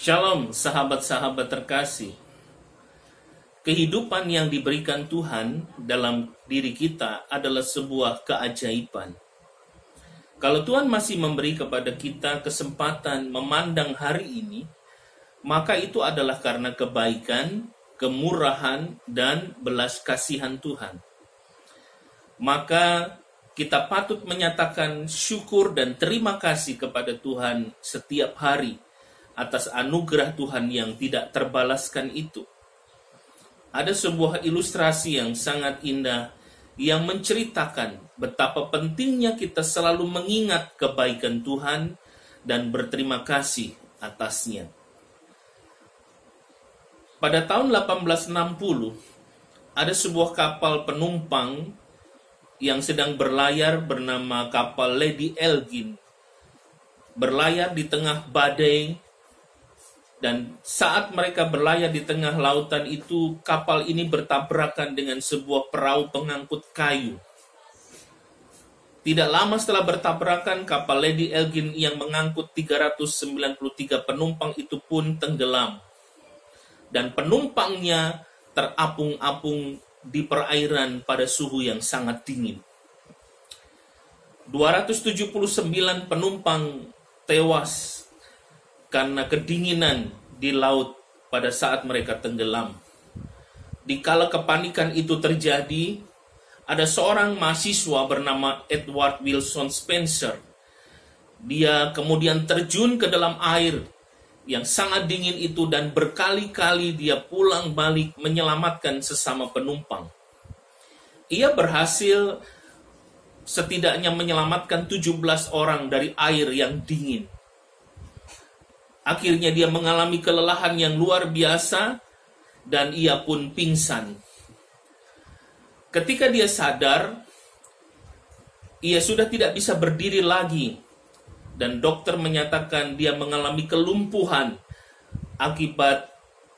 Shalom sahabat-sahabat terkasih. Kehidupan yang diberikan Tuhan dalam diri kita adalah sebuah keajaiban. Kalau Tuhan masih memberi kepada kita kesempatan memandang hari ini, maka itu adalah karena kebaikan, kemurahan, dan belas kasihan Tuhan. Maka kita patut menyatakan syukur dan terima kasih kepada Tuhan setiap hari atas anugerah Tuhan yang tidak terbalaskan itu. Ada sebuah ilustrasi yang sangat indah yang menceritakan betapa pentingnya kita selalu mengingat kebaikan Tuhan dan berterima kasih atasnya. Pada tahun 1860, ada sebuah kapal penumpang yang sedang berlayar bernama kapal Lady Elgin. Berlayar di tengah badai. Dan saat mereka berlayar di tengah lautan itu, kapal ini bertabrakan dengan sebuah perahu pengangkut kayu. Tidak lama setelah bertabrakan, kapal Lady Elgin yang mengangkut 393 penumpang itu pun tenggelam. Dan penumpangnya terapung-apung di perairan pada suhu yang sangat dingin. 279 penumpang tewas karena kedinginan di laut pada saat mereka tenggelam. Dikala kepanikan itu terjadi, ada seorang mahasiswa bernama Edward Wilson Spencer. Dia kemudian terjun ke dalam air yang sangat dingin itu dan berkali-kali dia pulang balik menyelamatkan sesama penumpang. Ia berhasil setidaknya menyelamatkan 17 orang dari air yang dingin. Akhirnya dia mengalami kelelahan yang luar biasa dan ia pun pingsan. Ketika dia sadar, ia sudah tidak bisa berdiri lagi dan dokter menyatakan dia mengalami kelumpuhan akibat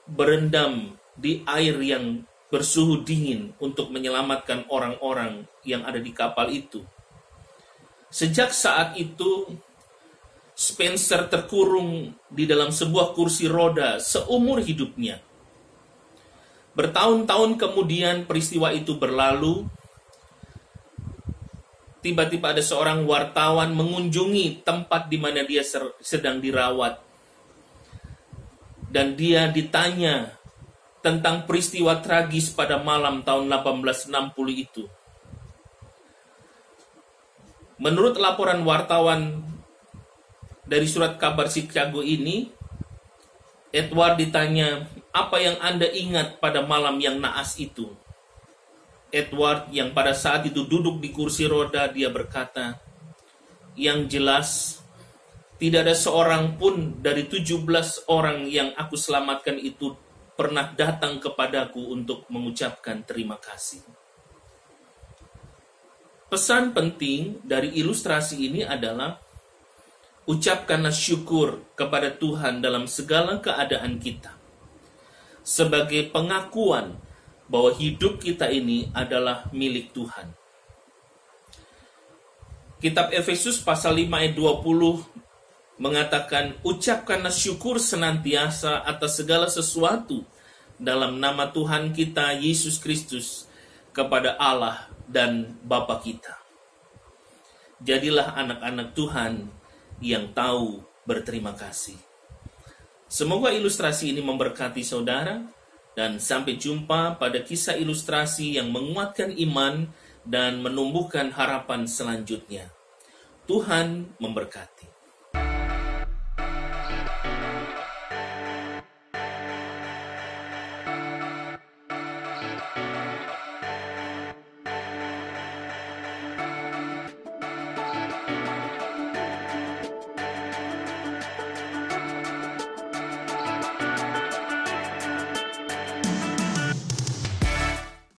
berendam di air yang bersuhu dingin untuk menyelamatkan orang-orang yang ada di kapal itu. Sejak saat itu, Spencer terkurung di dalam sebuah kursi roda seumur hidupnya. Bertahun-tahun kemudian peristiwa itu berlalu. Tiba-tiba ada seorang wartawan mengunjungi tempat di mana dia sedang dirawat. Dan dia ditanya tentang peristiwa tragis pada malam tahun 1860 itu. Menurut laporan wartawan dari surat kabar Chicago ini, Edward ditanya, apa yang Anda ingat pada malam yang naas itu? Edward yang pada saat itu duduk di kursi roda, dia berkata, yang jelas, tidak ada seorang pun dari 17 orang yang aku selamatkan itu pernah datang kepadaku untuk mengucapkan terima kasih. Pesan penting dari ilustrasi ini adalah, ucapkanlah syukur kepada Tuhan dalam segala keadaan kita, sebagai pengakuan bahwa hidup kita ini adalah milik Tuhan. Kitab Efesus pasal 5 ayat 20 mengatakan, ucapkanlah syukur senantiasa atas segala sesuatu dalam nama Tuhan kita Yesus Kristus kepada Allah dan Bapa kita. Jadilah anak-anak Tuhan yang tahu berterima kasih. Semoga ilustrasi ini memberkati saudara, dan sampai jumpa pada kisah ilustrasi yang menguatkan iman dan menumbuhkan harapan selanjutnya. Tuhan memberkati.